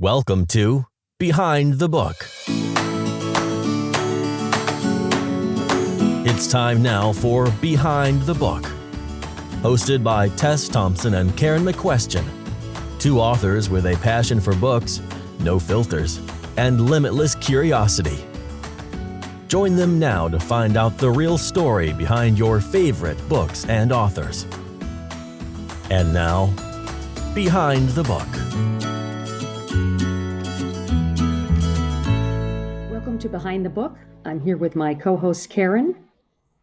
Welcome to Behind the Book. It's time now for Behind the Book, hosted by Tess Thompson and Karen McQuestion, two authors with a passion for books, no filters, and limitless curiosity. Join them now to find out the real story behind your favorite books and authors. And now, Behind the Book. Welcome to Behind the Book. I'm here with my co-host Karen.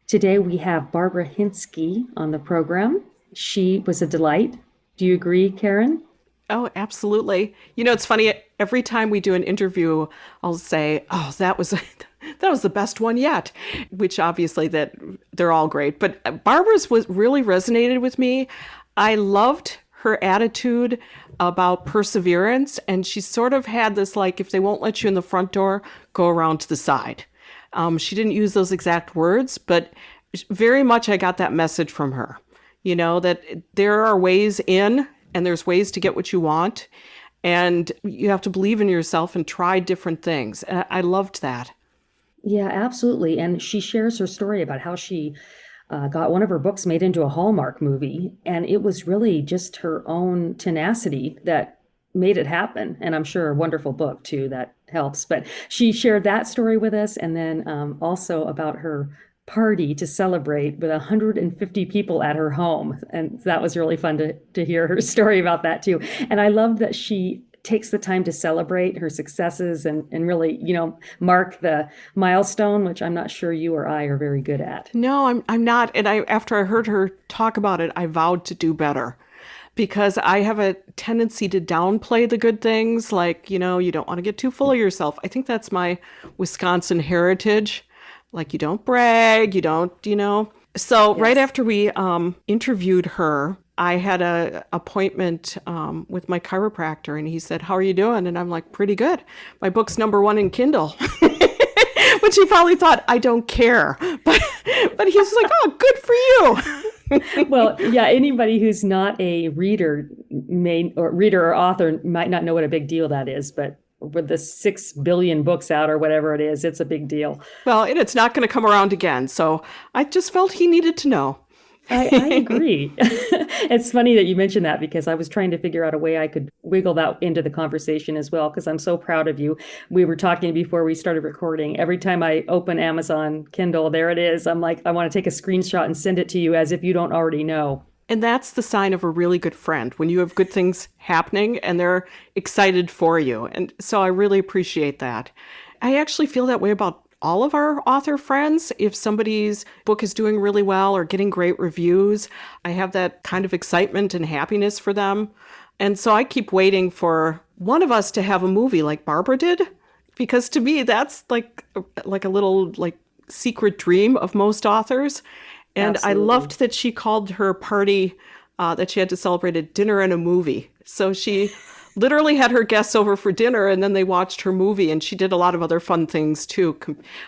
Today we have Barbara Hinske on the program. She was a delight. Do you agree, Karen? Oh, absolutely. You know, it's funny. Every time we do an interview, I'll say, "Oh, that was the best one yet," which obviously that they're all great. But Barbara's really resonated with me. I loved her attitude about perseverance, and she sort of had this like, if they won't let you in the front door, go around to the side. She didn't use those exact words, but very much I got that message from her. You know, that there are ways in and there's ways to get what you want, and you have to believe in yourself and try different things. And I loved that. Yeah, absolutely. And she shares her story about how she got one of her books made into a Hallmark movie. And it was really just her own tenacity that made it happen. And I'm sure a wonderful book, too, that helps. But she shared that story with us. And then also about her party to celebrate with 150 people at her home. And that was really fun to hear her story about that, too. And I love that she takes the time to celebrate her successes and really, you know, mark the milestone, which I'm not sure you or I are very good at. No, I'm not. And after I heard her talk about it, I vowed to do better, because I have a tendency to downplay the good things. Like, you know, you don't want to get too full of yourself. I think that's my Wisconsin heritage. Like, you don't brag, you don't, you know. So yes. Right after we interviewed her, I had an appointment with my chiropractor, and he said, "How are you doing?" And I'm like, "Pretty good. My book's #1 in Kindle." Which he probably thought, I don't care. But he's like, "Oh, good for you." Well, yeah, anybody who's not a reader or author might not know what a big deal that is, but with the 6 billion books out or whatever it is, it's a big deal. Well, and it's not going to come around again. So I just felt he needed to know. I agree. It's funny that you mentioned that, because I was trying to figure out a way I could wiggle that into the conversation as well, because I'm so proud of you. We were talking before we started recording. Every time I open Amazon Kindle, there it is. I'm like, I want to take a screenshot and send it to you as if you don't already know. And that's the sign of a really good friend, when you have good things happening and they're excited for you. And so I really appreciate that. I actually feel that way about all of our author friends. If somebody's book is doing really well or getting great reviews, I have that kind of excitement and happiness for them. And so I keep waiting for one of us to have a movie like Barbara did, because to me, that's like a little like secret dream of most authors. And absolutely. I loved that she called her party that she had to celebrate a dinner and a movie. So she literally had her guests over for dinner, and then they watched her movie, and she did a lot of other fun things too.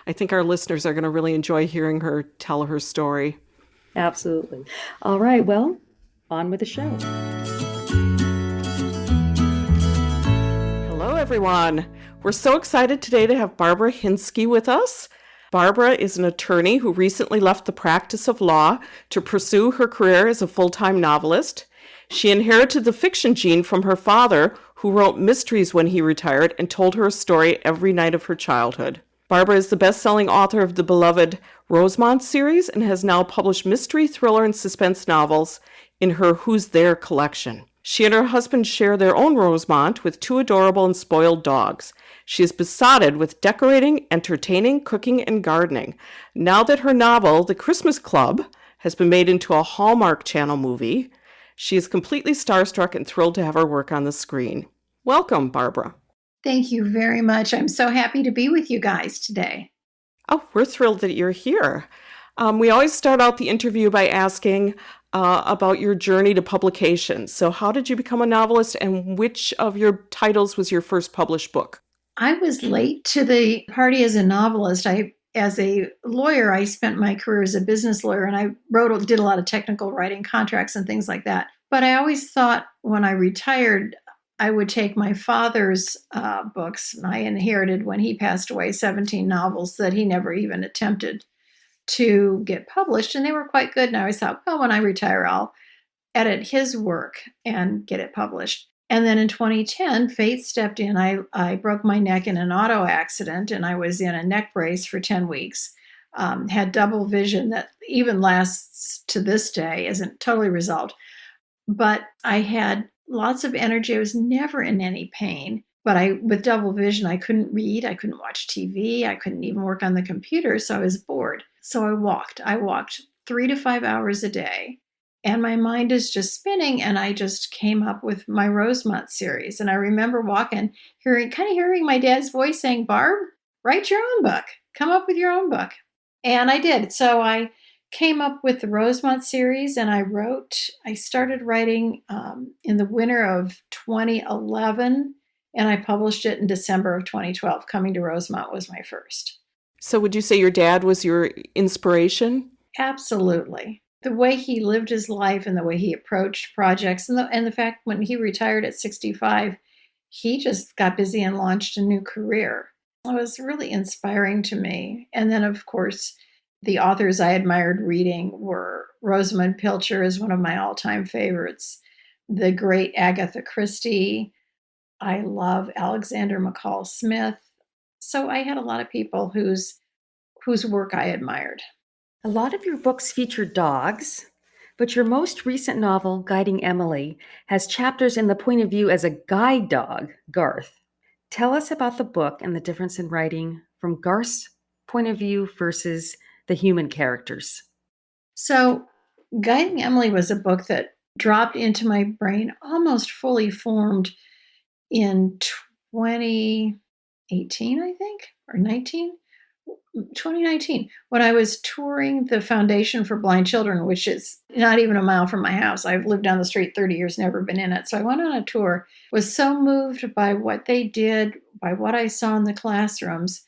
I think our listeners are going to really enjoy hearing her tell her story. Absolutely. All right, well, on with the show. Hello, everyone. We're so excited today to have Barbara Hinske with us. Barbara is an attorney who recently left the practice of law to pursue her career as a full-time novelist. She inherited the fiction gene from her father, who wrote mysteries when he retired and told her a story every night of her childhood. Barbara is the best-selling author of the beloved Rosemont series and has now published mystery, thriller, and suspense novels in her Who's There collection. She and her husband share their own Rosemont with 2 adorable and spoiled dogs. She is besotted with decorating, entertaining, cooking, and gardening. Now that her novel, The Christmas Club, has been made into a Hallmark Channel movie, she is completely starstruck and thrilled to have her work on the screen. Welcome, Barbara. Thank you very much. I'm so happy to be with you guys today. Oh, we're thrilled that you're here. We always start out the interview by asking about your journey to publication. So how did you become a novelist, and which of your titles was your first published book? I was late to the party as a novelist. As a lawyer, I spent my career as a business lawyer, and I did a lot of technical writing, contracts and things like that. But I always thought when I retired, I would take my father's books. I inherited, when he passed away, 17 novels that he never even attempted to get published. And they were quite good. And I always thought, well, when I retire, I'll edit his work and get it published. And then in 2010, fate stepped in. I broke my neck in an auto accident, and I was in a neck brace for 10 weeks. Had double vision that even lasts to this day, isn't totally resolved. But I had lots of energy. I was never in any pain. But with double vision, I couldn't read. I couldn't watch TV. I couldn't even work on the computer. So I was bored. So I walked. I walked 3 to 5 hours a day. And my mind is just spinning. And I just came up with my Rosemont series. And I remember walking, hearing my dad's voice saying, Barb, write your own book. Come up with your own book. And I did. So I came up with the Rosemont series, and I started writing in the winter of 2011, and I published it in December of 2012. Coming to Rosemont was my first. So would you say your dad was your inspiration? Absolutely. The way he lived his life and the way he approached projects, and the fact when he retired at 65, he just got busy and launched a new career. It was really inspiring to me. And then, of course, the authors I admired reading were Rosamund Pilcher is one of my all-time favorites. The great Agatha Christie. I love Alexander McCall Smith. So I had a lot of people whose work I admired. A lot of your books feature dogs, but your most recent novel, Guiding Emily, has chapters in the point of view as a guide dog, Garth. Tell us about the book and the difference in writing from Garth's point of view versus the human characters. So Guiding Emily was a book that dropped into my brain almost fully formed in 2018, I think, or 2019, when I was touring the Foundation for Blind Children, which is not even a mile from my house. I've lived down the street 30 years, never been in it. So I went on a tour, was so moved by what they did, by what I saw in the classrooms.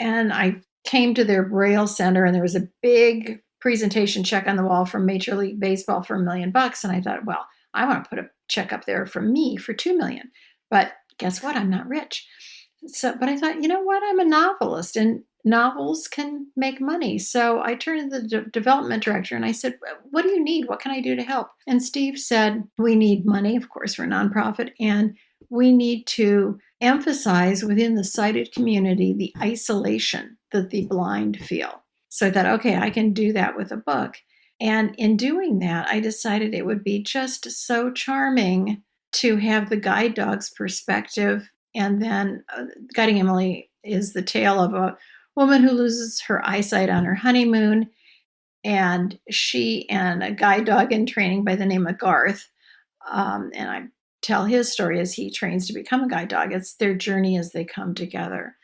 And I came to their Braille Center, and there was a big presentation check on the wall from Major League Baseball for $1 million. And I thought, well, I want to put a check up there for me for $2 million. But guess what? I'm not rich. But I thought, you know what? I'm a novelist, and novels can make money. So I turned to the development director and I said, what do you need? What can I do to help? And Steve said, we need money, of course, for a nonprofit, and we need to emphasize within the sighted community the isolation that the blind feel. So I thought, okay, I can do that with a book. And in doing that, I decided it would be just so charming to have the guide dog's perspective. And then Guiding Emily is the tale of a woman who loses her eyesight on her honeymoon. And she and a guide dog in training by the name of Garth, and I tell his story as he trains to become a guide dog. It's their journey as they come together.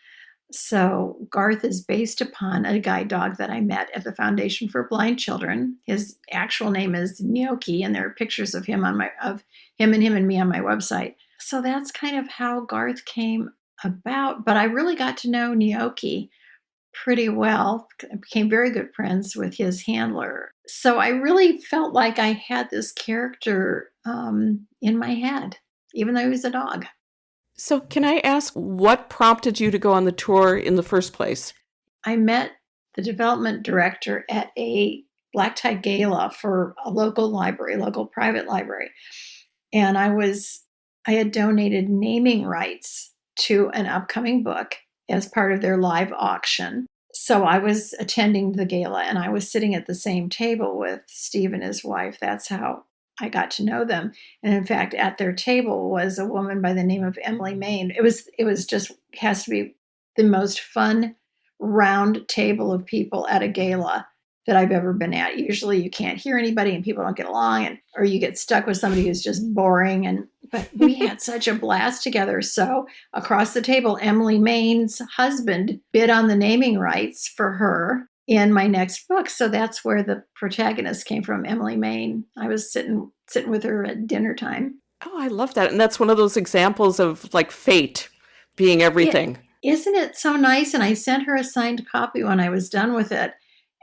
So Garth is based upon a guide dog that I met at the Foundation for Blind Children. His actual name is Gnocchi, and there are pictures of him and me on my website. So that's kind of how Garth came about. But I really got to know Gnocchi pretty well. I became very good friends with his handler. So I really felt like I had this character in my head, even though he was a dog. So can I ask, what prompted you to go on the tour in the first place? I met the development director at a black tie gala for a local private library. And I had donated naming rights to an upcoming book as part of their live auction. So I was attending the gala, and I was sitting at the same table with Steve and his wife. That's how I got to know them. And in fact, at their table was a woman by the name of Emily Main. It was just has to be the most fun round table of people at a gala that I've ever been at. Usually you can't hear anybody and people don't get along, or you get stuck with somebody who's just boring. But we had such a blast together. So across the table, Emily Main's husband bid on the naming rights for her in my next book. So that's where the protagonist came from, Emily Main. I was sitting with her at dinner time. Oh, I love that. And that's one of those examples of like fate being everything. Isn't it so nice? And I sent her a signed copy when I was done with it.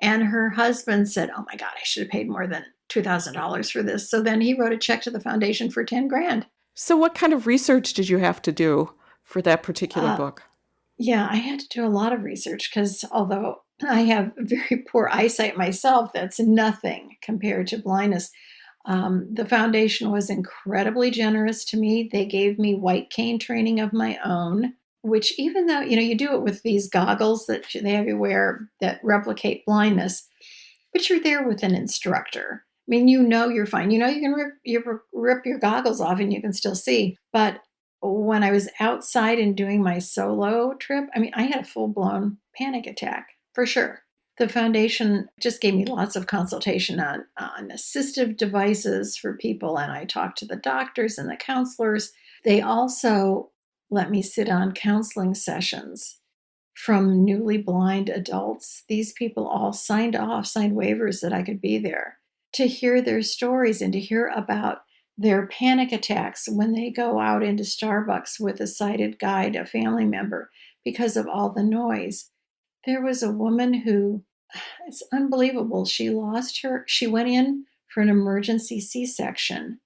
And her husband said, oh my God, I should have paid more than $2,000 for this. So then he wrote a check to the foundation for $10,000. So what kind of research did you have to do for that particular book? Yeah, I had to do a lot of research because although I have very poor eyesight myself, that's nothing compared to blindness. The foundation was incredibly generous to me. They gave me white cane training of my own, which even though, you do it with these goggles that they have you wear that replicate blindness, but you're there with an instructor. I mean, you're fine. You can rip your goggles off and you can still see. But when I was outside and doing my solo trip, I mean, I had a full-blown panic attack for sure. The foundation just gave me lots of consultation on assistive devices for people, and I talked to the doctors and the counselors. They also let me sit on counseling sessions from newly blind adults. These people all signed waivers that I could be there to hear their stories and to hear about their panic attacks when they go out into Starbucks with a sighted guide, a family member, because of all the noise. There was a woman who, it's unbelievable, she went in for an emergency C-section,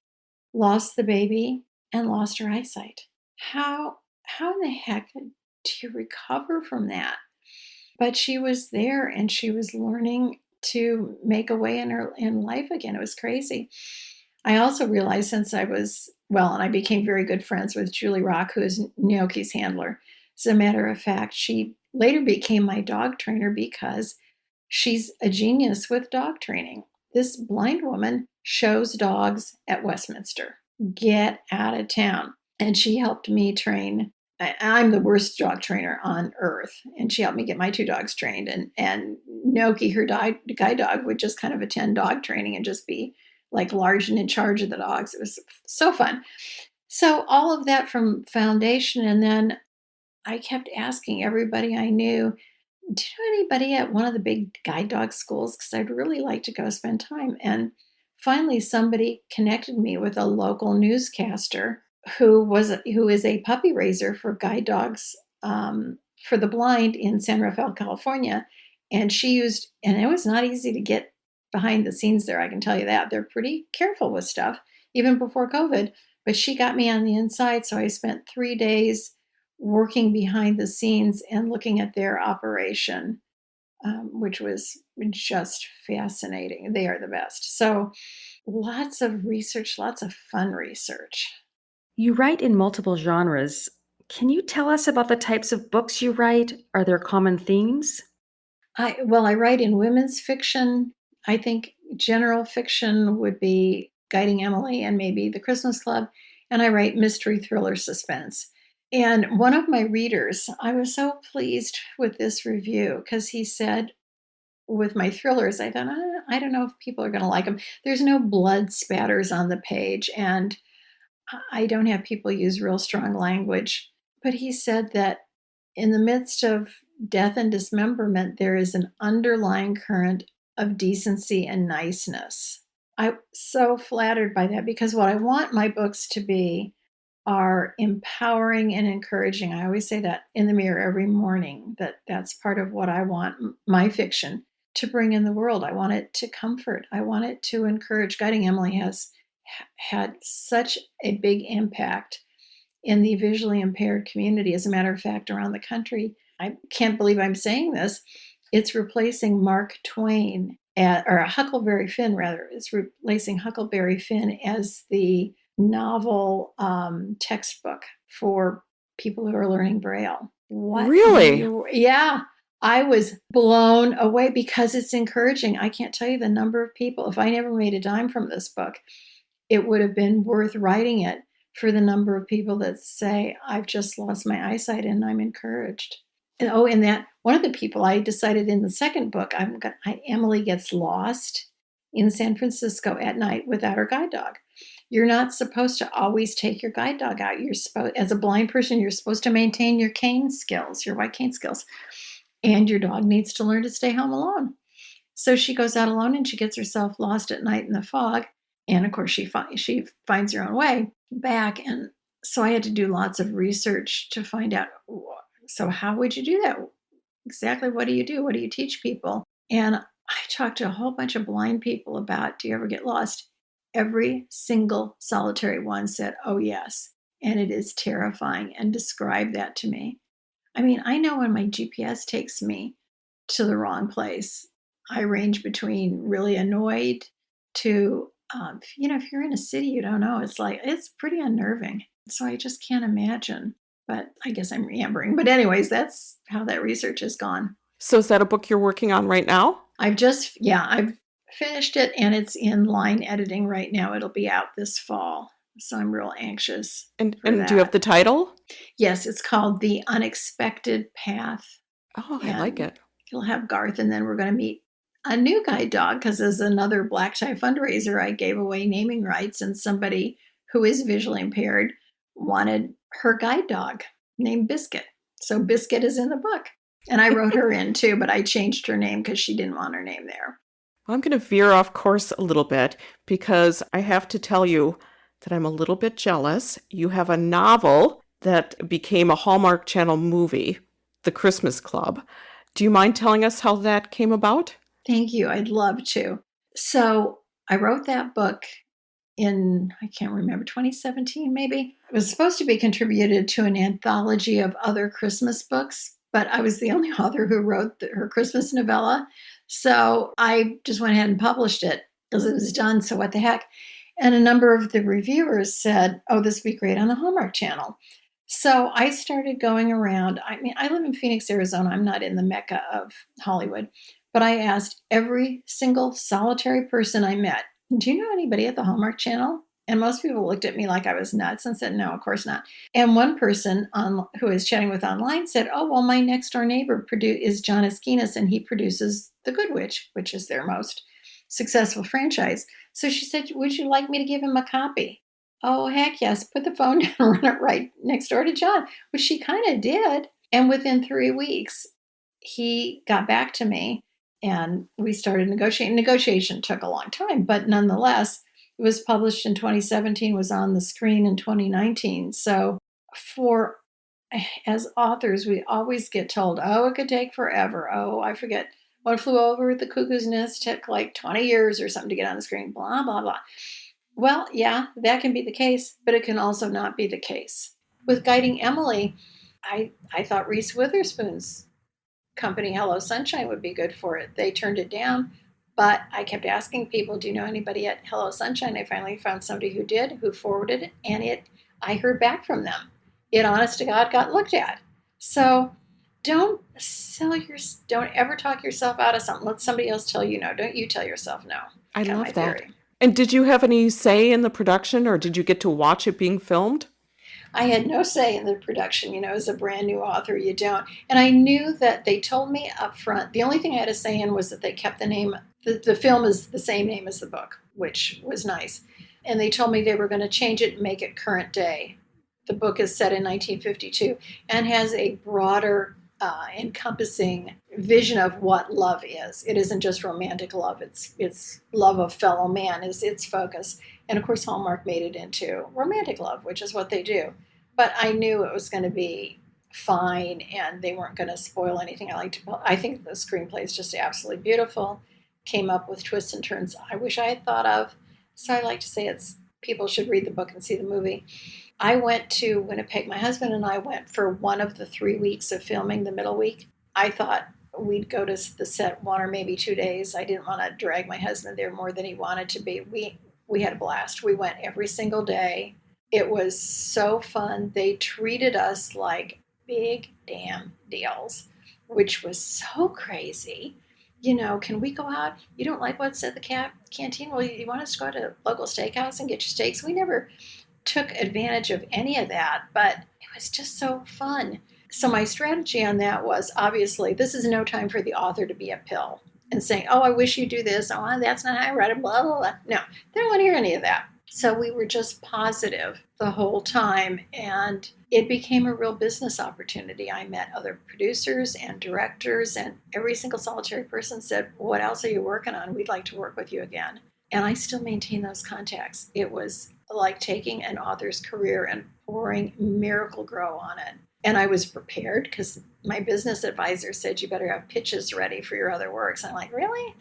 lost the baby, and lost her eyesight. How in the heck do you recover from that? But she was there and she was learning to make a way in life again. It was crazy. I also realized and I became very good friends with Julie Rock, who is Gnocchi's handler. As a matter of fact, she later became my dog trainer because she's a genius with dog training. This blind woman shows dogs at Westminster. Get out of town. And she helped me train. I'm the worst dog trainer on earth. And she helped me get my 2 dogs trained. And Gnocchi, her guide dog, would just kind of attend dog training and just be like large and in charge of the dogs. It was so fun. So all of that from foundation. And then I kept asking everybody I knew, do you know anybody at one of the big guide dog schools? Because I'd really like to go spend time. And finally, somebody connected me with a local newscaster who is a puppy raiser for guide dogs for the blind in San Rafael, California. And and it was not easy to get behind the scenes there, I can tell you that. They're pretty careful with stuff, even before COVID. But she got me on the inside, so I spent 3 days working behind the scenes and looking at their operation, which was just fascinating. They are the best. So lots of research, lots of fun research. You write in multiple genres. Can you tell us about the types of books you write? Are there common themes? I write in women's fiction. I think general fiction would be Guiding Emily and maybe The Christmas Club. And I write mystery, thriller, suspense. And one of my readers, I was so pleased with this review because he said, with my thrillers, I thought, I don't know if people are going to like them. There's no blood spatters on the page, and I don't have people use real strong language. But he said that in the midst of death and dismemberment, there is an underlying current of decency and niceness. I'm so flattered by that because what I want my books to be are empowering and encouraging. I always say that in the mirror every morning, that's part of what I want my fiction to bring in the world. I want it to comfort. I want it to encourage. Guiding Emily has had such a big impact in the visually impaired community. As a matter of fact, around the country, I can't believe I'm saying this. It's replacing Mark Twain, or Huckleberry Finn, rather. It's replacing Huckleberry Finn as the novel textbook for people who are learning Braille. What? Really? Yeah. I was blown away because it's encouraging. I can't tell you the number of people. If I never made a dime from this book, it would have been worth writing it for the number of people that say, I've just lost my eyesight and I'm encouraged. And that one of the people I decided in the second book, Emily gets lost in San Francisco at night without her guide dog. You're not supposed to always take your guide dog out. As a blind person, you're supposed to maintain your cane skills, your white cane skills. And your dog needs to learn to stay home alone. So she goes out alone and she gets herself lost at night in the fog. And of course, she finds her own way back. And so I had to do lots of research to find out, so how would you do that? Exactly what do you do? What do you teach people? And I talked to a whole bunch of blind people about, do you ever get lost? Every single solitary one said, oh, yes. And it is terrifying, and described that to me. I mean, I know when my GPS takes me to the wrong place, I range between really annoyed to, if you're in a city, you don't know. It's pretty unnerving. So I just can't imagine. But I guess I'm yammering. But anyways, that's how that research has gone. So is that a book you're working on right now? I've finished it, and it's in line editing right now. It'll be out this fall. So I'm real anxious. And do you have the title? Yes, it's called The Unexpected Path. Oh, I like it. You'll have Garth, and then we're going to meet a new guide dog, because as another black tie fundraiser, I gave away naming rights, and somebody who is visually impaired wanted her guide dog named Biscuit. So Biscuit is in the book. And I wrote her in too, but I changed her name because she didn't want her name there. I'm going to veer off course a little bit, because I have to tell you that I'm a little bit jealous. You have a novel that became a Hallmark Channel movie, The Christmas Club. Do you mind telling us how that came about? Thank you. I'd love to. So I wrote that book in, I can't remember, 2017 maybe. It was supposed to be contributed to an anthology of other Christmas books, but I was the only author who wrote her Christmas novella. So I just went ahead and published it because it was done. So what the heck? And a number of the reviewers said, oh, this would be great on the Hallmark Channel. So I started going around. I mean, I live in Phoenix, Arizona. I'm not in the Mecca of Hollywood. But I asked every single solitary person I met, do you know anybody at the Hallmark Channel? And most people looked at me like I was nuts and said, no, of course not. And one person who I was chatting with online said, oh, well, my next door neighbor is John Esquinas, and he produces The Good Witch, which is their most successful franchise. So she said, would you like me to give him a copy? Oh, heck yes. Put the phone down and run it right next door to John, which she kind of did. And within 3 weeks, he got back to me and we started negotiating. Negotiation took a long time, but nonetheless, it was published in 2017, was on the screen in 2019. So as authors, we always get told, oh, it could take forever. Oh, I forget. One Flew Over the Cuckoo's Nest took like 20 years or something to get on the screen, blah, blah, blah. Well, yeah, that can be the case, but it can also not be the case. With Guiding Emily, I thought Reese Witherspoon's company, Hello Sunshine, would be good for it. They turned it down, but I kept asking people, do you know anybody at Hello Sunshine? I finally found somebody who did, who forwarded it, and I heard back from them. It, honest to God, got looked at. So don't ever talk yourself out of something. Let somebody else tell you no. Don't you tell yourself no. I love that. And did you have any say in the production, or did you get to watch it being filmed? I had no say in the production. As a brand new author, you don't. And I knew that they told me up front. The only thing I had a say in was that they kept the name. The film is the same name as the book, which was nice. And they told me they were going to change it and make it current day. The book is set in 1952 and has a broader encompassing vision of what love is. It isn't just romantic love. It's love of fellow man is its focus. And of course, Hallmark made it into romantic love, which is what they do. But I knew it was going to be fine and they weren't going to spoil anything. I think the screenplay is just absolutely beautiful. Came up with twists and turns I wish I had thought of. So I like to say people should read the book and see the movie. I went to Winnipeg. My husband and I went for one of the 3 weeks of filming, the middle week. I thought we'd go to the set 1 or maybe 2 days. I didn't want to drag my husband there more than he wanted to be. We had a blast. We went every single day. It was so fun. They treated us like big damn deals, which was so crazy. Can we go out? You don't like what's at the canteen? Well, you want us to go to a local steakhouse and get your steaks? We never took advantage of any of that, but it was just so fun. So my strategy on that was, obviously, this is no time for the author to be a pill and saying, oh, I wish you do this. Oh, that's not how I read it, blah, blah, blah. No, they don't want to hear any of that. So we were just positive the whole time, and it became a real business opportunity. I met other producers and directors, and every single solitary person said, what else are you working on? We'd like to work with you again. And I still maintain those contacts. It was like taking an author's career and pouring Miracle Grow on it. And I was prepared because my business advisor said, you better have pitches ready for your other works. I'm like, really?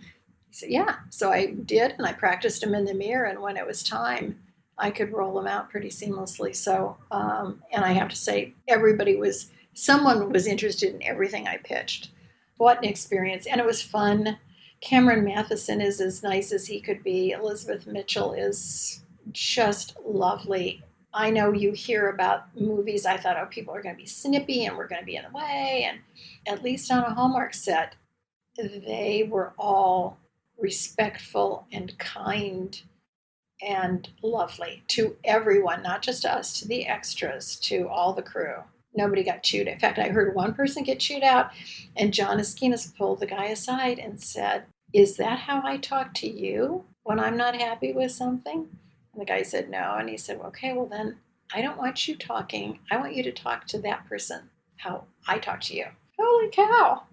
He said, yeah. So I did, and I practiced them in the mirror, and when it was time, I could roll them out pretty seamlessly. So, and I have to say, someone was interested in everything I pitched. What an experience. And it was fun. Cameron Matheson is as nice as he could be. Elizabeth Mitchell is just lovely. I know you hear about movies. I thought, oh, people are going to be snippy and we're going to be in the way. And at least on a Hallmark set, they were all respectful and kind and lovely to everyone, not just to us, to the extras, to all the crew. Nobody got chewed. In fact, I heard one person get chewed out, and John Esquinas pulled the guy aside and said, is that how I talk to you when I'm not happy with something? And the guy said, no. And he said, okay, well then, I don't want you talking. I want you to talk to that person how I talk to you. Holy cow.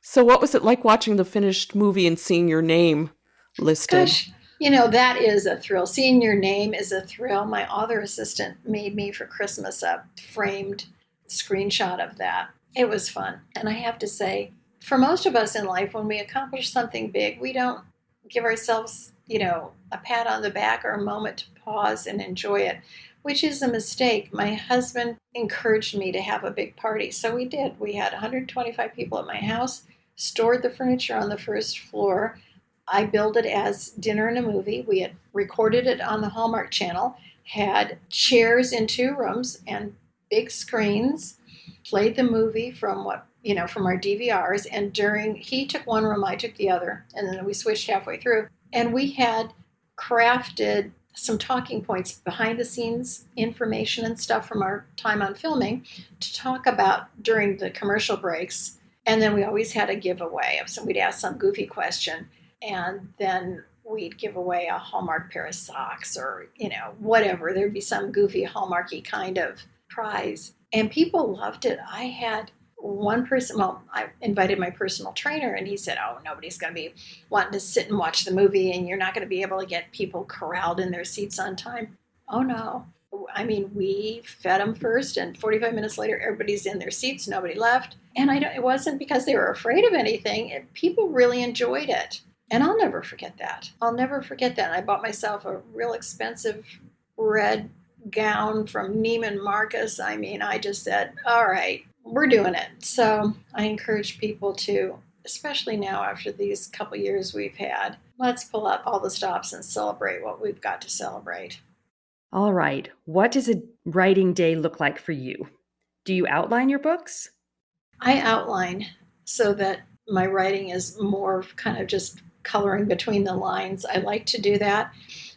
So what was it like watching the finished movie and seeing your name listed? Gosh, that is a thrill. Seeing your name is a thrill. My author assistant made me for Christmas a framed screenshot of that. It was fun. And I have to say, for most of us in life, when we accomplish something big, we don't give ourselves, a pat on the back or a moment to pause and enjoy it, which is a mistake. My husband encouraged me to have a big party. So we did. We had 125 people at my house, stored the furniture on the first floor. I billed it as dinner and a movie. We had recorded it on the Hallmark Channel, had chairs in 2 rooms and big screens, played the movie from our DVRs. And he took one room, I took the other, and then we switched halfway through. And we had crafted some talking points, behind the scenes information and stuff from our time on filming to talk about during the commercial breaks. And then we always had a giveaway we'd ask some goofy question, and then we'd give away a Hallmark pair of socks or, whatever. There'd be some goofy Hallmarky kind of prize. And people loved it. I had one person, I invited my personal trainer, and he said, oh, nobody's going to be wanting to sit and watch the movie, and you're not going to be able to get people corralled in their seats on time. Oh, no. I mean, we fed them first, and 45 minutes later, everybody's in their seats. Nobody left. And it wasn't because they were afraid of anything. People really enjoyed it. And I'll never forget that. I bought myself a real expensive red gown from Neiman Marcus. I mean, I just said, all right, we're doing it. So I encourage people to, especially now after these couple years we've had, let's pull out all the stops and celebrate what we've got to celebrate. All right. What does a writing day look like for you? Do you outline your books? I outline so that my writing is more kind of just coloring between the lines. I like to do that.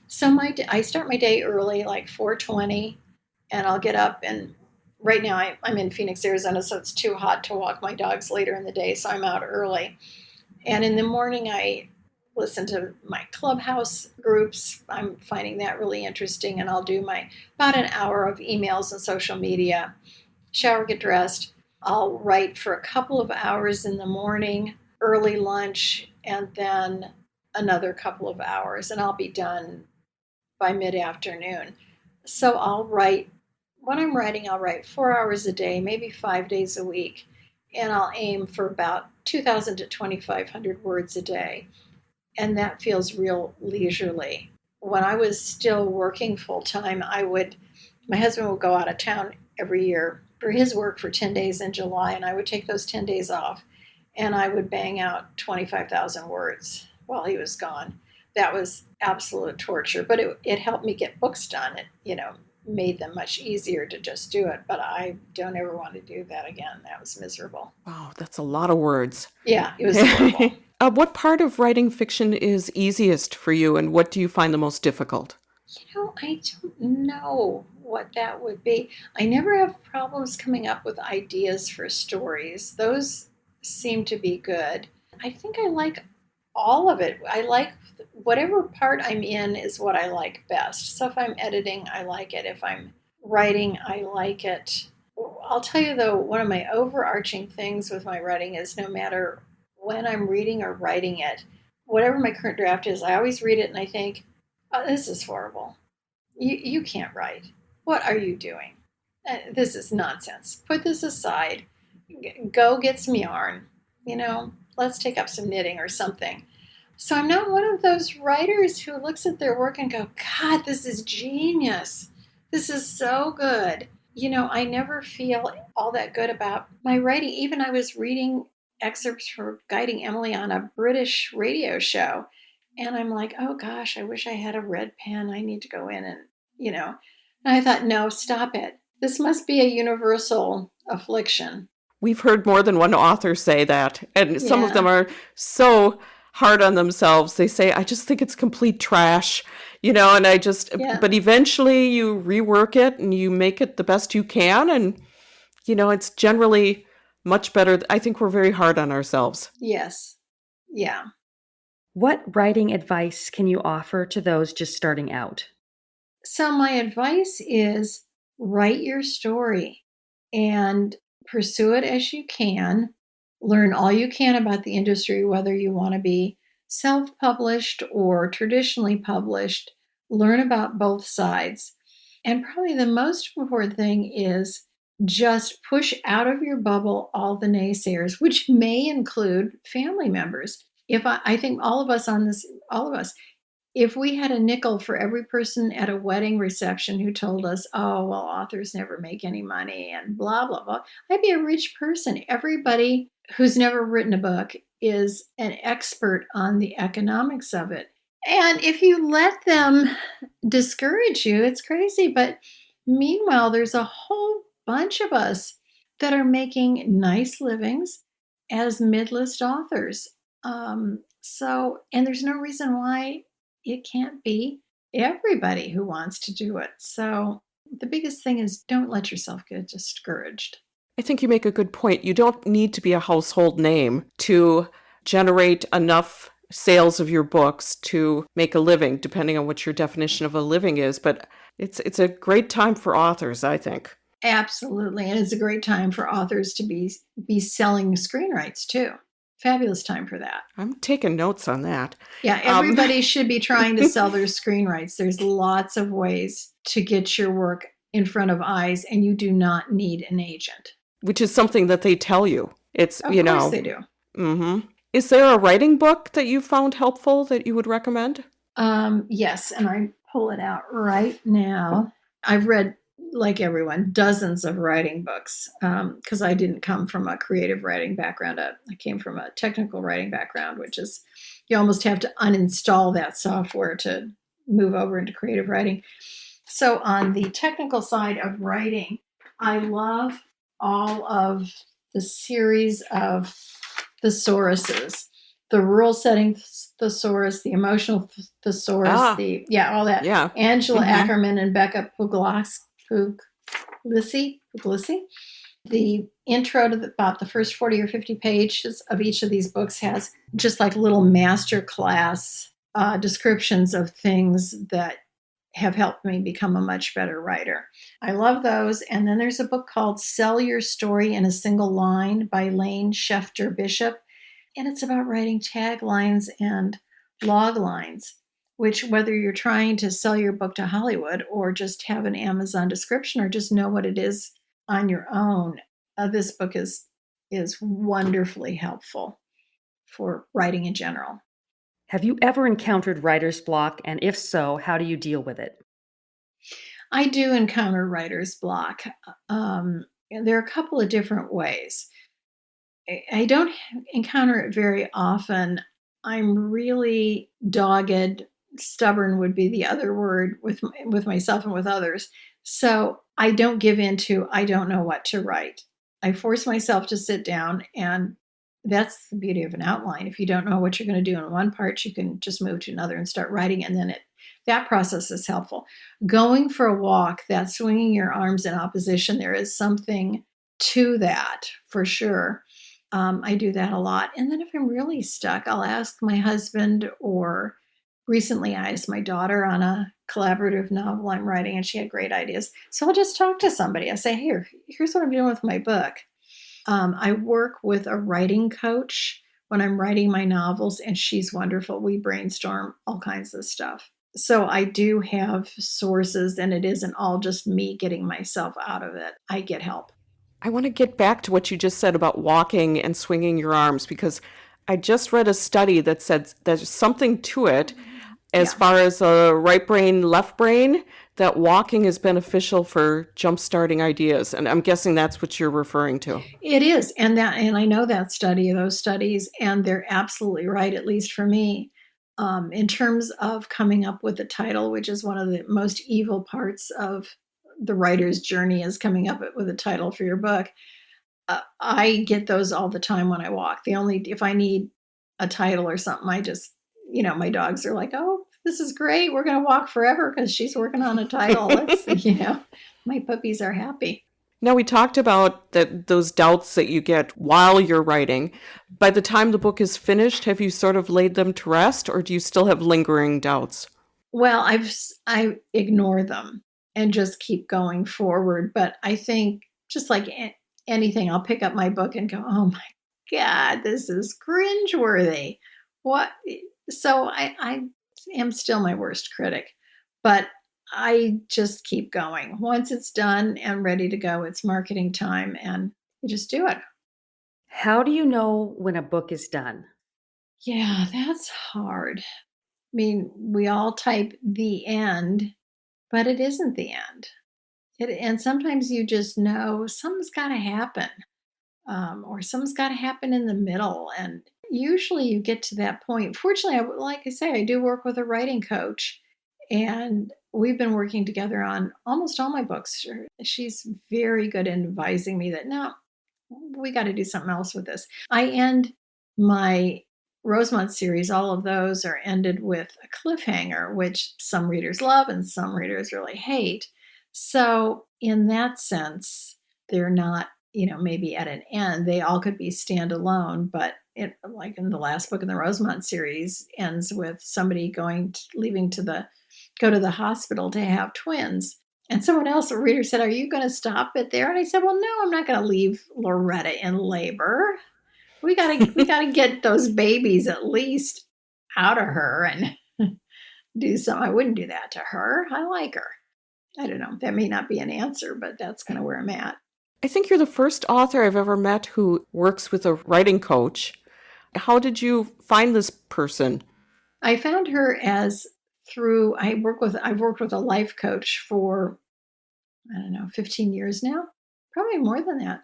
So I start my day early, like 4:20, and I'll get up, and right now I'm in Phoenix, Arizona, so it's too hot to walk my dogs later in the day, so I'm out early. And in the morning, I listen to my Clubhouse groups. I'm finding that really interesting, and I'll do about an hour of emails and social media, shower, get dressed. I'll write for a couple of hours in the morning, early lunch, and then another couple of hours, and I'll be done by mid-afternoon. So when I'm writing, I'll write 4 hours a day, maybe 5 days a week, and I'll aim for about 2,000 to 2,500 words a day. And that feels real leisurely. When I was still working full-time, my husband would go out of town every year for his work for 10 days in July, and I would take those 10 days off, and I would bang out 25,000 words while he was gone. That was absolute torture, but it helped me get books done. It, made them much easier to just do it, but I don't ever want to do that again. That was miserable. Wow, that's a lot of words. Yeah, it was horrible. What part of writing fiction is easiest for you, and what do you find the most difficult? I don't know what that would be. I never have problems coming up with ideas for stories. Those seem to be good. I think I like all of it. I like whatever part I'm in is what I like best. So if I'm editing, I like it. If I'm writing, I like it. I'll tell you though, one of my overarching things with my writing is no matter when I'm reading or writing it, whatever my current draft is, I always read it and I think, oh, this is horrible. You can't write. What are you doing? This is nonsense. Put this aside. Go get some yarn. Let's take up some knitting or something. So I'm not one of those writers who looks at their work and go, God, this is genius. This is so good. I never feel all that good about my writing. Even I was reading excerpts for Guiding Emily on a British radio show. And I'm like, oh gosh, I wish I had a red pen. I need to go in and. And I thought, no, stop it. This must be a universal affliction. We've heard more than one author say that. And some of Yeah. them are so hard on themselves. They say, I just think it's complete trash, and Yeah. but eventually you rework it and you make it the best you can. And, it's generally much better. I think we're very hard on ourselves. Yes. Yeah. What writing advice can you offer to those just starting out? So my advice is write your story and pursue it as you can. Learn all you can about the industry, whether you want to be self-published or traditionally published. Learn about both sides. And probably the most important thing is just push out of your bubble all the naysayers, which may include family members. I think all of us, if we had a nickel for every person at a wedding reception who told us, oh, well, authors never make any money and blah, blah, blah, I'd be a rich person. Everybody who's never written a book is an expert on the economics of it. And if you let them discourage you, it's crazy. But meanwhile, there's a whole bunch of us that are making nice livings as mid-list authors. And there's no reason why it can't be everybody who wants to do it. So the biggest thing is don't let yourself get discouraged. I think you make a good point. You don't need to be a household name to generate enough sales of your books to make a living, depending on what your definition of a living is. But it's a great time for authors, I think. Absolutely. And it's a great time for authors to be selling screenwrites too. Fabulous time for that. I'm taking notes on that. Yeah, everybody should be trying to sell their screenwrites. There's lots of ways to get your work in front of eyes, and you do not need an agent. Which is something that they tell you. It's, Of course they do. Mm-hmm. Is there a writing book that you found helpful that you would recommend? Yes, and I pull it out right now. I've read, like everyone, dozens of writing books because I didn't come from a creative writing background. I came from a technical writing background, which is you almost have to uninstall that software to move over into creative writing. So on the technical side of writing, I love all of the series of thesauruses, the rural setting thesaurus, the emotional thesaurus, all that. Yeah. Angela Ackerman and Becca Puglisi. The intro to about the first 40 or 50 pages of each of these books has just like little master class descriptions of things that have helped me become a much better writer. I love those. And then there's a book called Sell Your Story in a Single Line by Lane Schefter Bishop. And it's about writing taglines and log lines, which whether you're trying to sell your book to Hollywood or just have an Amazon description or just know what it is on your own, this book is wonderfully helpful for writing in general. Have you ever encountered writer's block? And if so, how do you deal with it? I do encounter writer's block. And there are a couple of different ways. I don't encounter it very often. I'm really dogged. Stubborn would be the other word with myself and with others. So I don't give in to, I don't know what to write. I force myself to sit down, and that's the beauty of an outline. If you don't know what you're going to do in one part, you can just move to another and start writing, and then that process is helpful. Going for a walk, that swinging your arms in opposition, there is something to that for sure. I do that a lot. And then if I'm really stuck, I'll ask my husband, or recently I asked my daughter on a collaborative novel I'm writing, and she had great ideas. So I'll just talk to somebody. I say, here's what I'm doing with my book. I work with a writing coach when I'm writing my novels, and she's wonderful. We brainstorm all kinds of stuff. So I do have sources, and it isn't all just me getting myself out of it. I get help. I want to get back to what you just said about walking and swinging your arms, because I just read a study that said there's something to it as Yeah. far as right brain, left brain, that walking is beneficial for jump-starting ideas. And I'm guessing that's what you're referring to. It is. And I know those studies, and they're absolutely right, at least for me. In terms of coming up with a title, which is one of the most evil parts of the writer's journey, is coming up with a title for your book. I get those all the time when I walk. If I need a title or something, I just, my dogs are like, oh, this is great. We're going to walk forever because she's working on a title. My puppies are happy. Now, we talked about those doubts that you get while you're writing. By the time the book is finished, have you sort of laid them to rest, or do you still have lingering doubts? Well, I ignore them and just keep going forward. But I think, just like anything, I'll pick up my book and go, oh my God, this is cringeworthy. What? So I am still my worst critic, but I just keep going. Once it's done and ready to go, it's marketing time, and you just do it. How do you know when a book is done? Yeah, that's hard. I mean, we all type the end, but it isn't the end. And sometimes you just know something's got to happen, or something's got to happen in the middle. And usually you get to that point. Fortunately, like I say, I do work with a writing coach, and we've been working together on almost all my books. She's very good in advising me that, no, we got to do something else with this. I end my Rosemont series, all of those are ended with a cliffhanger, which some readers love and some readers really hate. So in that sense, they're not, maybe at an end. They all could be standalone, but like in the last book in the Rosemont series, ends with somebody leaving to go to the hospital to have twins. And someone else, a reader, said, are you going to stop it there? And I said, well, no, I'm not going to leave Loretta in labor. We gotta get those babies at least out of her and do something. I wouldn't do that to her. I like her. I don't know. That may not be an answer, but that's kind of where I'm at. I think you're the first author I've ever met who works with a writing coach. How did you find this person? I found her I've worked with a life coach for, I don't know, 15 years now, probably more than that.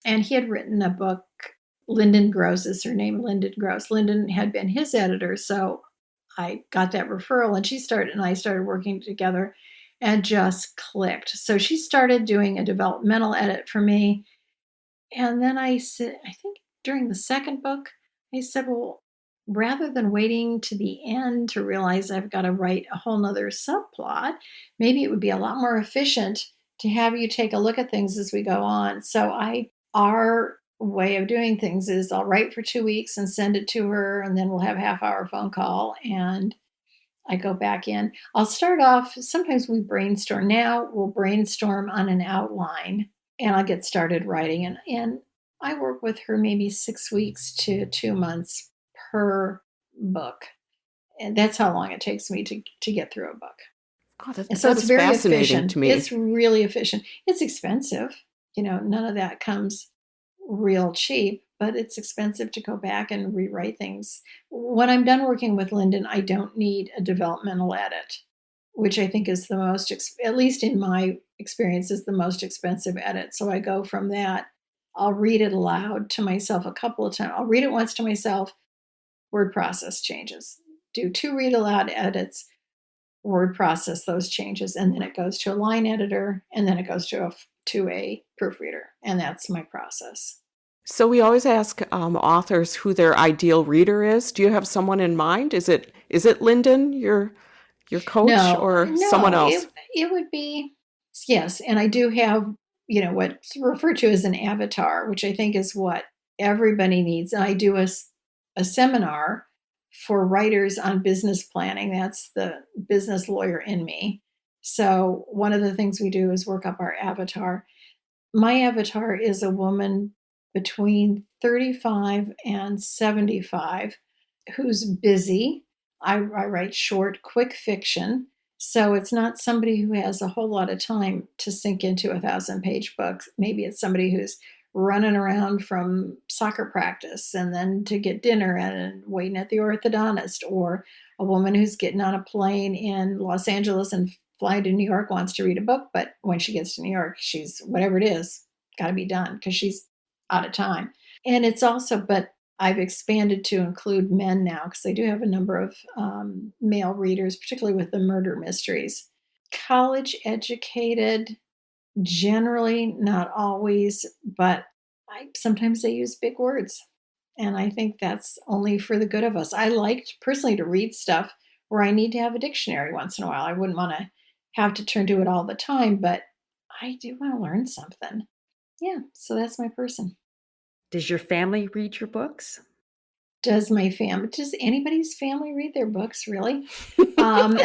And he had written a book. Lyndon Gross is her name, Lyndon Gross. Lyndon had been his editor, so I got that referral, and I started working together, and just clicked. So she started doing a developmental edit for me, and then I said, I think during the second book, I said, well, rather than waiting to the end to realize I've got to write a whole nother subplot, maybe it would be a lot more efficient to have you take a look at things as we go on. So our way of doing things is I'll write for 2 weeks and send it to her, and then we'll have a half-hour phone call, and I go back in. I'll start off, sometimes we brainstorm. Now we'll brainstorm on an outline, and I'll get started writing. And I work with her maybe 6 weeks to 2 months per book. And that's how long it takes me to get through a book. Oh, And so that it's is very fascinating efficient. to me. It's really efficient. It's expensive. None of that comes real cheap, but it's expensive to go back and rewrite things. When I'm done working with Lyndon, I don't need a developmental edit, which I think is the most, at least in my experience, is the most expensive edit. So I go from that. I'll read it aloud to myself a couple of times. I'll read it once to myself, word process changes. Do 2 read aloud edits, word process those changes, and then it goes to a line editor, and then it goes to a proofreader, and that's my process. So we always ask authors who their ideal reader is. Do you have someone in mind? Is it Lyndon, your coach, or someone else? It would be, yes, and I do have what's referred to as an avatar, which I think is what everybody needs. And I do a seminar for writers on business planning. That's the business lawyer in me. So one of the things we do is work up our avatar. My avatar is a woman between 35 and 75 who's busy. I write short, quick fiction. So it's not somebody who has a whole lot of time to sink into a 1,000-page book. Maybe it's somebody who's running around from soccer practice and then to get dinner and waiting at the orthodontist, or a woman who's getting on a plane in Los Angeles and flying to New York wants to read a book, but when she gets to New York, she's whatever it is, got to be done because she's out of time. And it's also, but I've expanded to include men now because I do have a number of male readers, particularly with the murder mysteries. College educated, generally, not always, but sometimes they use big words. And I think that's only for the good of us. I like personally to read stuff where I need to have a dictionary once in a while. I wouldn't want to have to turn to it all the time, but I do want to learn something. Yeah, so that's my person. Does your family read your books? Does anybody's family read their books, really? Not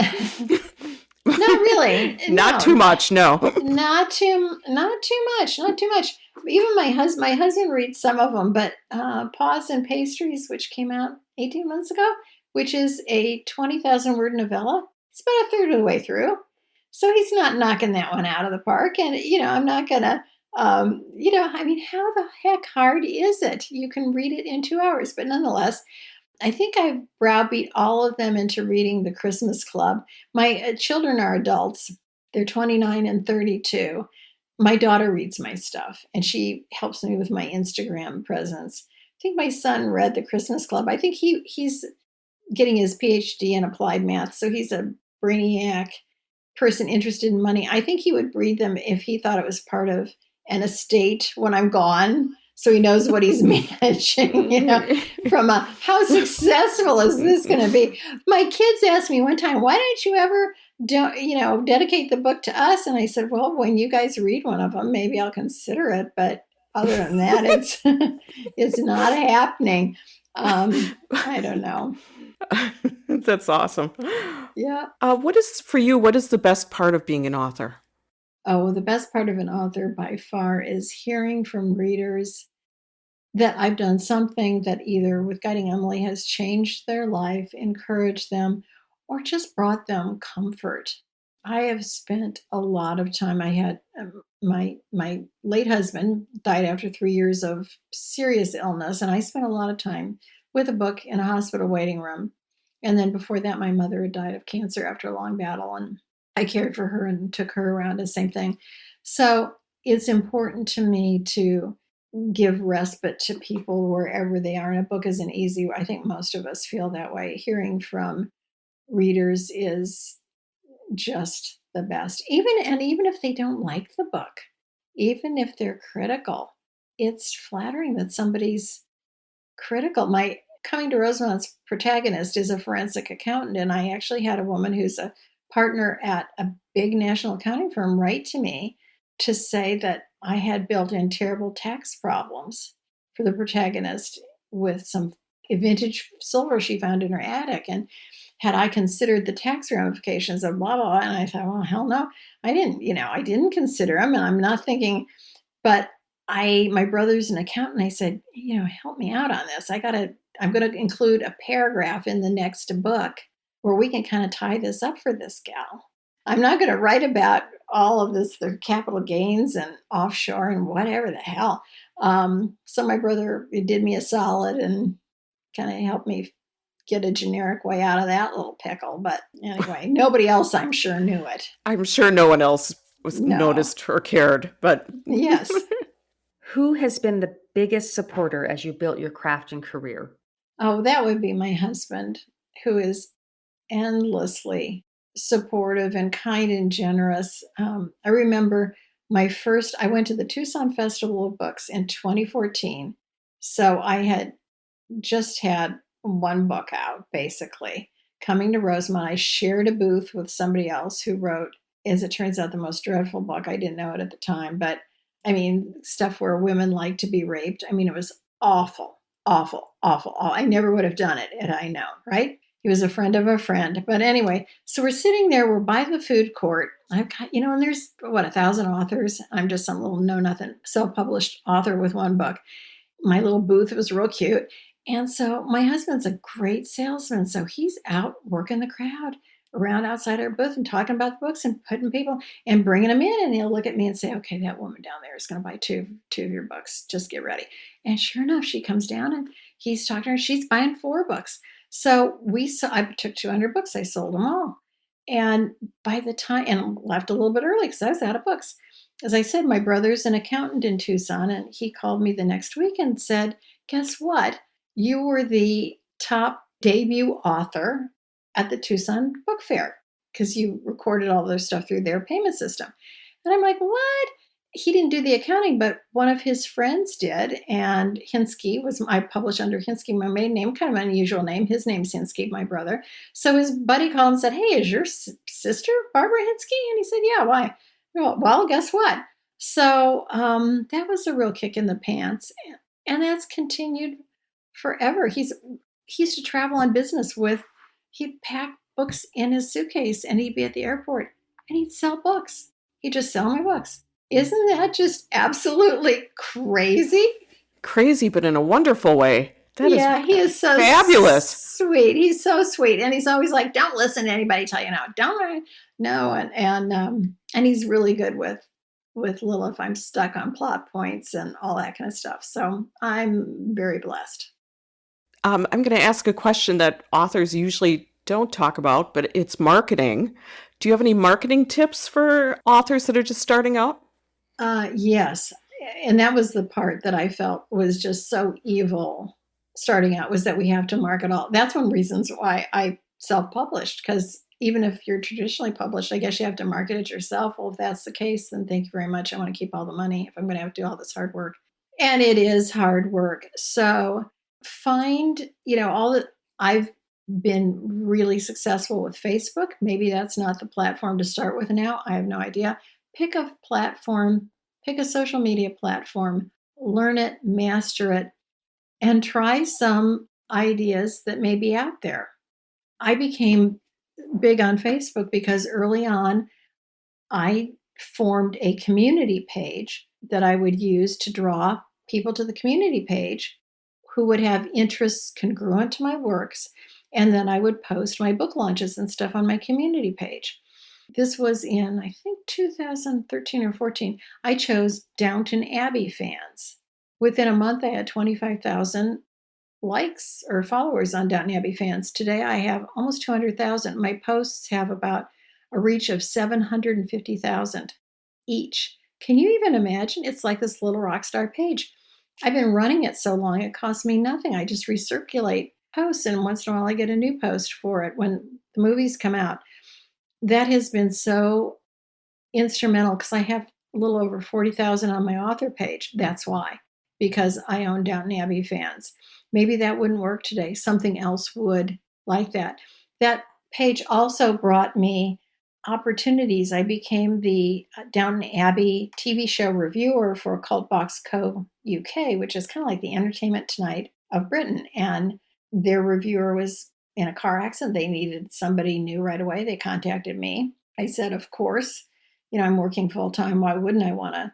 really. Not too much, no. Not too much. Even my husband reads some of them, but Paws and Pastries, which came out 18 months ago, which is a 20,000 word novella, it's about a third of the way through. So he's not knocking that one out of the park. And, I'm not going to, how the heck hard is it? You can read it in 2 hours, but nonetheless, I think I've browbeat all of them into reading The Christmas Club. My children are adults. They're 29 and 32. My daughter reads my stuff, and she helps me with my Instagram presence. I think my son read The Christmas Club. I think he's getting his PhD in applied math, so he's a brainiac person interested in money. I think he would read them if he thought it was part of an estate when I'm gone. So he knows what he's managing, from how successful is this going to be? My kids asked me one time, why don't you ever, dedicate the book to us? And I said, well, when you guys read one of them, maybe I'll consider it. But other than that, it's not happening. I don't know. That's awesome. Yeah. What is the best part of being an author? Oh, the best part of an author by far is hearing from readers that I've done something that either with Guiding Emily has changed their life, encouraged them, or just brought them comfort. I have spent a lot of time. I had my late husband died after 3 years of serious illness, and I spent a lot of time with a book in a hospital waiting room. And then before that, my mother had died of cancer after a long battle, and I cared for her and took her around, the same thing. So it's important to me to give respite to people wherever they are. And a book isn't easy. I think most of us feel that way. Hearing from readers is just the best. Even if they don't like the book, even if they're critical, it's flattering that somebody's critical. My Coming to Rosemount's protagonist is a forensic accountant, and I actually had a woman who's a partner at a big national accounting firm write to me to say that I had built in terrible tax problems for the protagonist with some vintage silver she found in her attic. And had I considered the tax ramifications of blah, blah, blah? And I thought, well, hell no, I didn't consider them. And I'm not thinking, but my brother's an accountant. I said, help me out on this. I'm going to include a paragraph in the next book where we can kind of tie this up for this gal. I'm not going to write about all of this, the capital gains and offshore and whatever the hell. So my brother did me a solid and kind of helped me get a generic way out of that little pickle. But anyway, nobody else, I'm sure, knew it. I'm sure no one else noticed or cared, but yes. Who has been the biggest supporter as you built your craft and career? Oh, that would be my husband, who is endlessly supportive and kind and generous. I remember I went to the Tucson Festival of Books in 2014. So I had just had one book out, basically. Coming to Rosemount, I shared a booth with somebody else who wrote, as it turns out, the most dreadful book. I didn't know it at the time, but stuff where women like to be raped. It was awful, awful, awful. I never would have done it had I known, right? He was a friend of a friend. But anyway, so we're sitting there, we're by the food court. I've got, and there's 1,000 authors. I'm just some little know-nothing self-published author with one book. My little booth was real cute. And so my husband's a great salesman. So he's out working the crowd, around outside our booth and talking about the books and putting people and bringing them in. And he'll look at me and say, okay, that woman down there is going to buy two of your books. Just get ready. And sure enough, she comes down and he's talking to her. She's buying 4 books. So I took 200 books. I sold them all. And by the time, and left a little bit early because I was out of books. As I said, my brother's an accountant in Tucson, and he called me the next week and said, guess what? You were the top debut author at the Tucson Book Fair because you recorded all their stuff through their payment system. And I'm like, what? He didn't do the accounting, but one of his friends did. And Hinske I published under Hinske, my maiden name, kind of an unusual name. His name's Hinske, my brother. So his buddy called him and said, hey, is your sister Barbara Hinske? And he said, yeah, why? Well, guess what? So that was a real kick in the pants. And that's continued forever. He used to travel on business he'd pack books in his suitcase and he'd be at the airport and he'd sell books. He'd just sell my books. Isn't that just absolutely crazy? Crazy, but in a wonderful way. He is so fabulous. Sweet. He's so sweet. And he's always like, don't listen to anybody tell you no. Don't no. And he's really good with little if I'm stuck on plot points and all that kind of stuff. So I'm very blessed. I'm going to ask a question that authors usually don't talk about, but it's marketing. Do you have any marketing tips for authors that are just starting out? Yes. And that was the part that I felt was just so evil starting out, was that we have to market all. That's one of the reasons why I self-published, because even if you're traditionally published, I guess you have to market it yourself. Well, if that's the case, then thank you very much. I want to keep all the money if I'm going to have to do all this hard work. And it is hard work. So find, I've been really successful with Facebook. Maybe that's not the platform to start with now. I have no idea. Pick a platform, pick a social media platform, learn it, master it, and try some ideas that may be out there. I became big on Facebook because early on, I formed a community page that I would use to draw people to the community page who would have interests congruent to my works. And then I would post my book launches and stuff on my community page. This was in, I think, 2013 or 14. I chose Downton Abbey fans. Within a month, I had 25,000 likes or followers on Downton Abbey fans. Today, I have almost 200,000. My posts have about a reach of 750,000 each. Can you even imagine? It's like this little rock star page. I've been running it so long, it costs me nothing. I just recirculate posts, and once in a while, I get a new post for it when the movies come out. That has been so instrumental because I have a little over 40,000 on my author page. That's why, because I own Downton Abbey fans. Maybe that wouldn't work today. Something else would like that. That page also brought me opportunities. I became the Downton Abbey TV show reviewer for Cult Box Co. UK, which is kind of like the Entertainment Tonight of Britain. And their reviewer was in a car accident. They needed somebody new right away. They contacted me. I said, of course, I'm working full time. Why wouldn't I want to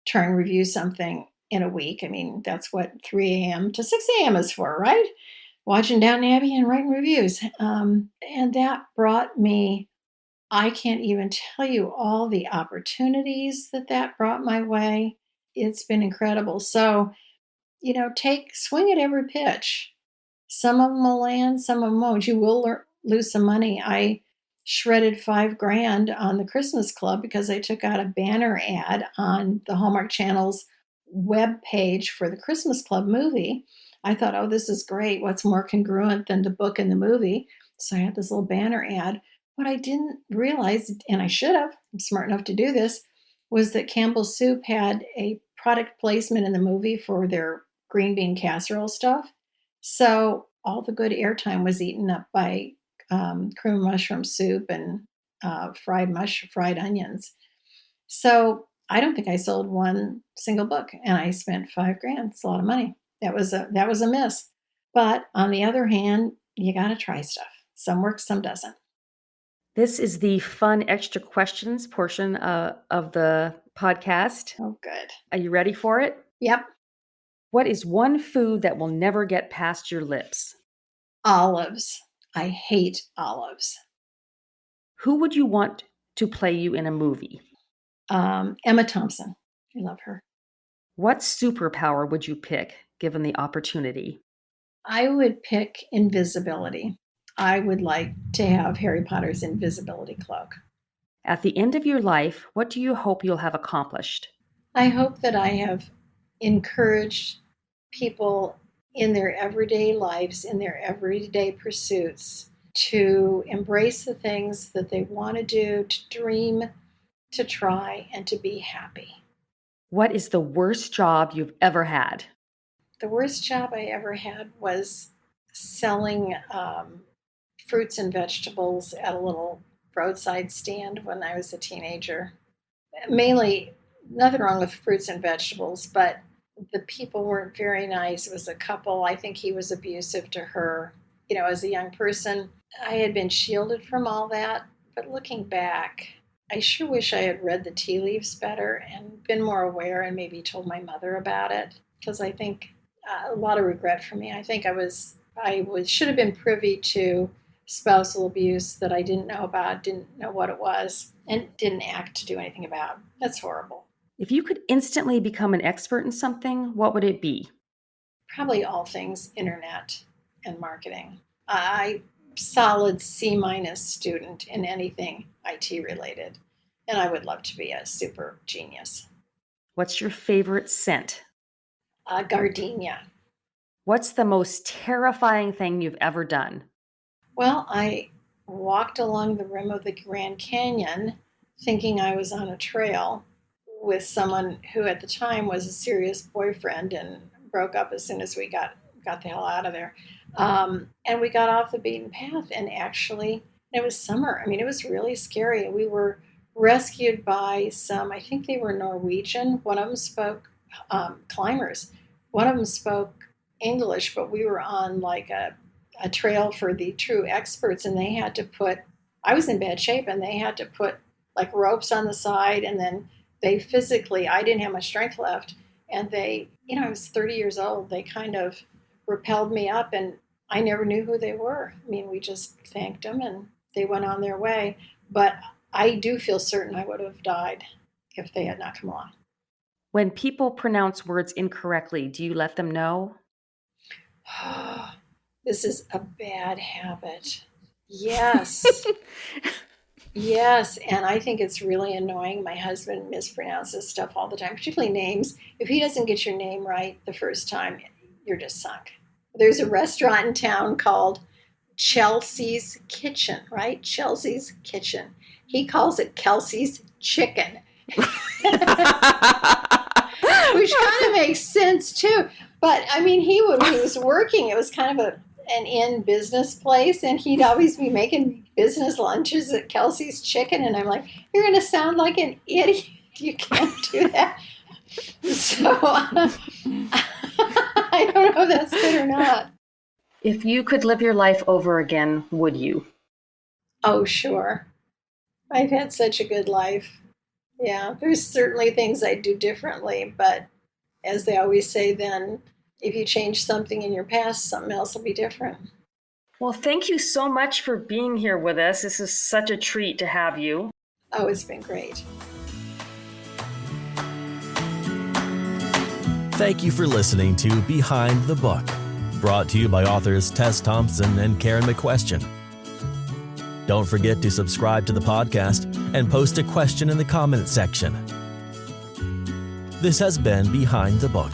try and review something in a week? I mean, that's what 3 a.m. to 6 a.m. is for, right? Watching Downton Abbey and writing reviews. And that brought me, I can't even tell you all the opportunities that brought my way. It's been incredible. So, swing at every pitch. Some of them will land, some of them won't. You will lose some money. I shredded $5,000 on the Christmas Club because I took out a banner ad on the Hallmark Channel's web page for the Christmas Club movie. I thought, oh, this is great. What's more congruent than the book and the movie? So I had this little banner ad. What I didn't realize, and I should have, I'm smart enough to do this, was that Campbell's Soup had a product placement in the movie for their green bean casserole stuff. So all the good airtime was eaten up by cream of mushroom soup and fried onions. So I don't think I sold one single book, and I spent $5,000. It's a lot of money. That was a miss. But on the other hand, you got to try stuff. Some works, some doesn't. This is the fun extra questions portion of the podcast. Oh, good. Are you ready for it? Yep. What is one food that will never get past your lips? Olives. I hate olives. Who would you want to play you in a movie? Emma Thompson. I love her. What superpower would you pick given the opportunity? I would pick invisibility. I would like to have Harry Potter's invisibility cloak. At the end of your life, what do you hope you'll have accomplished? I hope that I have encouraged people in their everyday lives, in their everyday pursuits, to embrace the things that they want to do, to dream, to try, and to be happy. What is the worst job you've ever had? The worst job I ever had was selling fruits and vegetables at a little roadside stand when I was a teenager. Mainly, nothing wrong with fruits and vegetables, but the people weren't very nice. It was a couple. I think he was abusive to her. As a young person, I had been shielded from all that. But looking back, I sure wish I had read the tea leaves better and been more aware and maybe told my mother about it. Because I think a lot of regret for me. I think should have been privy to spousal abuse that I didn't know about, didn't know what it was, and didn't act to do anything about. That's horrible. If you could instantly become an expert in something, what would it be? Probably all things internet and marketing. I solid C- student in anything IT related, and I would love to be a super genius. What's your favorite scent? Gardenia. What's the most terrifying thing you've ever done? Well, I walked along the rim of the Grand Canyon thinking I was on a trail with someone who at the time was a serious boyfriend and broke up as soon as we got the hell out of there. And we got off the beaten path, and actually, it was summer. It was really scary. We were rescued by some, I think they were Norwegian. One of them spoke climbers. One of them spoke English, but we were on like a trail for the true experts, and they had to I was in bad shape, and they had to put like ropes on the side, and then I didn't have much strength left, and I was 30 years old. They kind of rappelled me up, and I never knew who they were. We just thanked them, and they went on their way. But I do feel certain I would have died if they had not come along. When people pronounce words incorrectly, do you let them know? This is a bad habit. Yes. Yes, and I think it's really annoying. My husband mispronounces stuff all the time, particularly names. If he doesn't get your name right the first time, you're just sunk. There's a restaurant in town called Chelsea's Kitchen, right? Chelsea's Kitchen. He calls it Kelsey's Chicken. Which kind of makes sense too. But when he was working, it was kind of an in-business place, and he'd always be making business lunches at Kelsey's Chicken, and I'm like, you're going to sound like an idiot. You can't do that. So I don't know if that's good or not. If you could live your life over again, would you? Oh, sure. I've had such a good life. Yeah, there's certainly things I'd do differently, but as they always say then, if you change something in your past, something else will be different. Well, thank you so much for being here with us. This is such a treat to have you. Oh, it's been great. Thank you for listening to Behind the Book, brought to you by authors Tess Thompson and Karen McQuestion. Don't forget to subscribe to the podcast and post a question in the comment section. This has been Behind the Book.